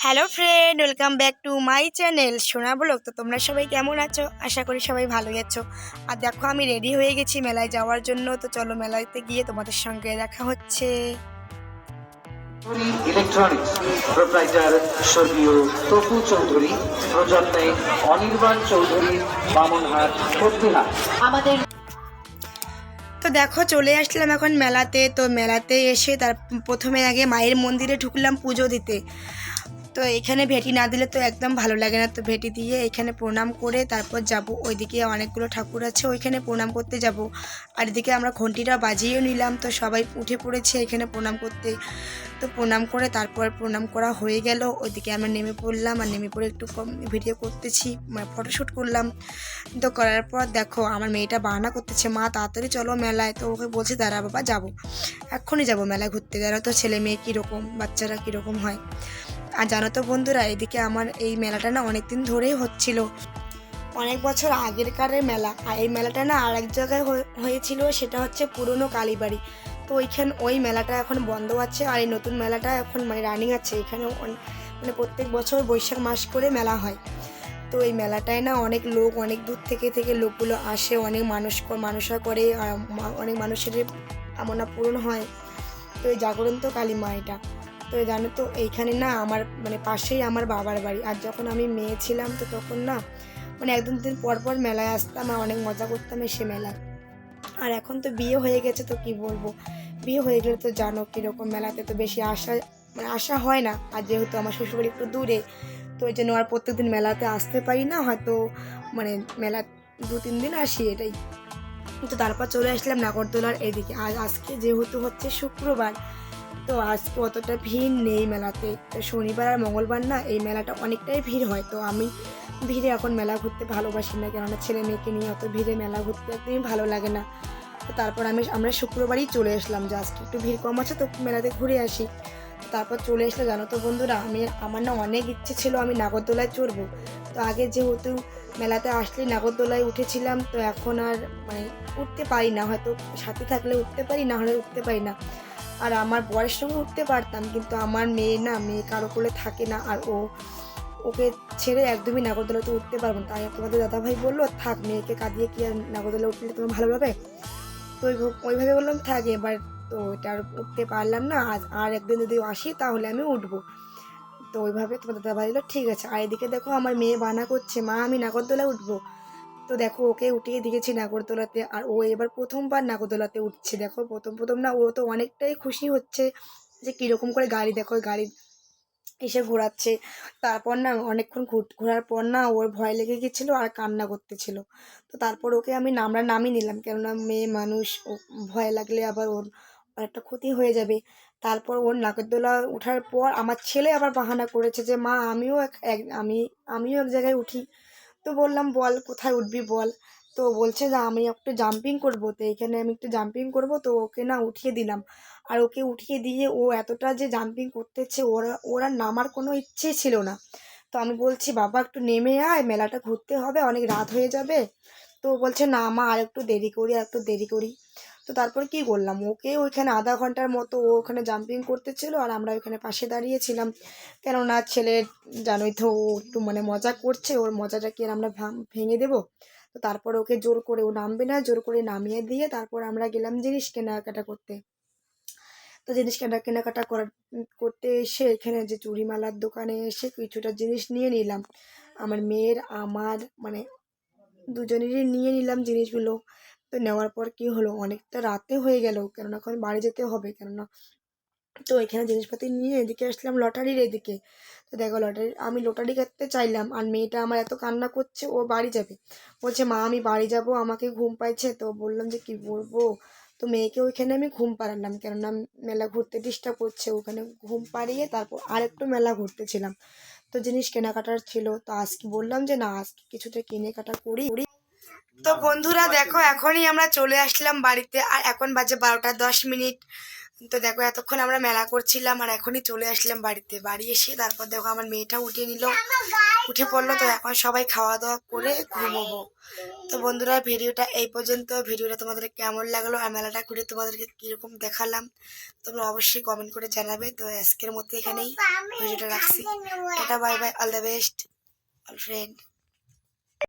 Hello friend, welcome back to my channel সোনা blog. তো তোমরা সবাই কেমন আছো? আশা করি সবাই ভালোই আছো। আর দেখো, আমি রেডি হয়ে গেছি মেলায় যাওয়ার জন্য। তো চলো মেলাতে গিয়ে তোমাদের সঙ্গে দেখা হচ্ছে। ইলেকট্রনিক্স প্রোপ্রাইটার স্বর্গীয় তপু চৌধুরী, প্রজন্মে অনির্বাণ চৌধুরী, বামনহাট, কর্তিহাট। আমাদের তো দেখো, চলে আসলাম এখন মেলাতে। তো মেলাতে এসে তার প্রথমে আগে মায়ের মন্দিরে ঢুকলাম পুজো দিতে। তো এখানে ভেটি না দিলে তো একদম ভালো লাগে না। তো ভেটি দিয়ে এখানে প্রণাম করে তারপর যাব। ওইদিকে অনেকগুলো ঠাকুর আছে, ওইখানে প্রণাম করতে যাব। আর এদিকে আমরা ঘন্টিটা বাজিয়েও নিলাম। তো সবাই উঠে পড়েছে এখানে প্রণাম করতে। তো প্রণাম করে তারপর প্রণাম করা হয়ে গেল, ওইদিকে আমরা নেমে পড়লাম। আর নেমে পড়ে একটু ভিডিও করতেছি, মানে ফটোশ্যুট করলাম। তো করার পর দেখো, আমার মেয়েটা বাহানা করতেছে, মা তাড়াতাড়ি চলো মেলায়। তো ওকে বলছে দাঁড়া বাবা, যাবো, এক্ষুনি যাবো মেলায় ঘুরতে। জানো তো ছেলে মেয়ে কীরকম, বাচ্চারা কীরকম হয়। আর জানো তো বন্ধুরা, এদিকে আমার এই মেলাটা না অনেক দিন ধরেই হচ্ছিল, অনেক বছর আগেরকারের মেলা। আর এই মেলাটা না আর এক জায়গায় হয়েছিল, সেটা হচ্ছে পুরনো কালীবাড়ি। তো ওই মেলাটা এখন বন্ধ আছে। আর এই নতুন মেলাটা এখন মানে রানিং আছে। এখানে মানে প্রত্যেক বছর বৈশাখ মাস করে মেলা হয়। তো এই মেলাটায় না অনেক লোক, অনেক দূর থেকে থেকে লোকগুলো আসে, অনেক মানুষরা করে। আর অনেক মানুষের কামনা পূরণ হয়। তো এই জাগরন্ত কালী মা এটা। তো জানো তো, এইখানে না আমার মানে পাশেই আমার বাবার বাড়ি। আর যখন আমি মেয়ে ছিলাম তো তখন না মানে একদিন দিন পর পর মেলায় আসতাম আর অনেক মজা করতাম এসে মেলায়। আর এখন তো বিয়ে হয়ে গেছে, তো কি বলবো, বিয়ে হয়ে গেলে তো জানো কীরকম, মেলাতে তো বেশি আসা হয় না। আর যেহেতু আমার শ্বশুরবাড়ি একটু দূরে, তো ওই জন্য আর প্রত্যেকদিন মেলাতে আসতে পারি না। হয়তো মানে মেলা 2-3 দিন আসি, এটাই। তো তারপর চলে আসলাম নাগরদোলার এদিকে। আজকে যেহেতু হচ্ছে শুক্রবার, তো আজকে অতটা ভিড় নেই মেলাতে। তো শনিবার আর মঙ্গলবার না এই মেলাটা অনেকটাই ভিড় হয়। তো আমি ভিড়ে এখন মেলা ঘুরতে ভালোবাসি না, কেননা ছেলে মেয়েকে নিয়ে অত ভিড়ে মেলা ঘুরতে একদমই ভালো লাগে না। তো তারপর আমরা শুক্রবারই চলে আসলাম, যে আজকে একটু ভিড় কম আছে তো মেলাতে ঘুরে আসি। তারপর চলে আসলে জানো তো বন্ধুরা, আমার না অনেক ইচ্ছে ছিল আমি নাগরদোলায় চড়বো। তো আগে যেহেতু মেলাতে আসলেই নাগরদোলায় উঠেছিলাম, তো এখন আর মানে উঠতে পারি না। হয়তো সাথে থাকলে উঠতে পারি, না হলে উঠতে পারি না। আর আমার বরের সঙ্গে উঠতে পারতাম, কিন্তু আমার মেয়ে কারো কোলে থাকে না। আর ওকে ছেড়ে একদমই নাগরদোলাতে উঠতে পারবো না। তাই তোমাদের দাদাভাই বললো, থাক, মেয়েকে কাঁদিয়ে কি আর নাগরদোলা উঠলে তোমার ভালো হবে। তো ওইভাবে বললাম থাক এবার। তো এটা আর উঠতে পারলাম না। আর একদিন যদি আসি তাহলে আমি উঠবো। তো ওইভাবে তোমার দাদাভাই বললো ঠিক আছে। আর এদিকে দেখো, আমার মেয়ে বায়না করছে, মা আমি নাগরদোলায় উঠবো। তো দেখো, ওকে উঠিয়ে দিয়েছি নাগরদোলাতে। আর ও এবার প্রথমবার নাগরদোলাতে উঠছে। দেখো, প্রথম প্রথম না ও তো অনেকটাই খুশি হচ্ছে, যে কীরকম করে গাড়ি, দেখো গাড়ি এসে ঘোরাচ্ছে। তারপর না অনেকক্ষণ ঘোরার পর না ওর ভয় লেগে গেছিলো আর কান্না করতেছিল। তো তারপর ওকে আমরা নামিয়ে নিলাম, কেননা মেয়ে মানুষ, ও ভয় লাগলে আবার ওর একটা ক্ষতি হয়ে যাবে। তারপর ওর নাগরদোলা ওঠার পর আমার ছেলে আবার বাহানা করেছে যে মা আমিও এক জায়গায় উঠি। তো বললাম বল কোথায় উঠবি বল। তো বলছে যে আমি একটু জাম্পিং করবো, তো এখানে আমি একটু জাম্পিং করবো। তো ওকে না উঠিয়ে দিলাম। আর ওকে উঠিয়ে দিয়ে ও এতটা যে জাম্পিং করতেছে, ওরা নামার কোনো ইচ্ছে ছিল না। তো আমি বলছি বাবা একটু নেমে আয়, মেলাটা ঘুরতে হবে, অনেক রাত হয়ে যাবে। তো বলছে না মা, আর একটু দেরি করি, আর একটু দেরি করি। তো তারপর কি করলাম, ওকে ওইখানে আধা ঘন্টার মতো ও ওখানে জাম্পিং করতেছিল, আর আমরা ওইখানে পাশে দাঁড়িয়েছিলাম। কেননা ছেলের জানোই তো, ও একটু মানে মজা করছে, ওর মজাটা কি আর আমরা ভেঙে দেবো। তো তারপর ওকে জোর করে, ও নামবে না, জোর করে নামিয়ে দিয়ে তারপর আমরা গেলাম জিনিস কেনাকাটা করতে। তো জিনিস কেনাকাটা করতে এসে এখানে যে চুড়িমালার দোকানে এসে কিছুটা জিনিস নিয়ে নিলাম। আমার মেয়ের, আমার মানে দুজনেরই নিয়ে নিলাম জিনিসগুলো। তো নেওয়ার পর কি হলো, অনেকটা রাতে হয়ে গেল, কেননা এখন বাড়ি যেতে হবে। কেননা তো এখানে জিনিসপাতি নিয়ে এদিকে আসলাম লটারির এদিকে। তো দেখো, আমি লটারি কাটতে চাইলাম, আর মেয়েটা আমার এত কান্না করছে, ও বাড়ি যাবে। বলছে মা আমি বাড়ি যাব, আমাকে ঘুম পাইছে। তো বললাম যে কি বলবো। তো মেয়েকে ওইখানে আমি ঘুম পাড়ালাম, কেননা মেলা ঘুরতে ডিস্টার্ব করছে। ওখানে ঘুম পাড়িয়ে তারপর আরেকটু মেলা ঘুরতেছিলাম। তো জিনিস কেনাকাটার ছিল, তো আজকে বললাম যে না, আজকে কিছুটা কেনাকাটা করি। তো বন্ধুরা দেখো, এখনই আমরা চলে আসলাম বাড়িতে। আর এখন বাজে 12টা 10 মিনিট। তো দেখো এতক্ষণ আমরা মেলা করছিলাম আর এখনই চলে আসলাম বাড়িতে। বাড়ি এসে তারপর দেখো আমার মেয়েটা উঠিয়ে নিল, উঠে পড়লো। তো এখন সবাই খাওয়া দাওয়া করে ঘুমোবো। তো বন্ধুরা ভিডিওটা এই পর্যন্ত। ভিডিওটা তোমাদের কেমন লাগলো আর মেলাটা ঘুরে তোমাদেরকে কীরকম দেখালাম তোমরা অবশ্যই কমেন্ট করে জানাবে। তো আজকের মতো এখানেই ভিডিওটা রাখছি। Tata, bye bye, all the best all friend.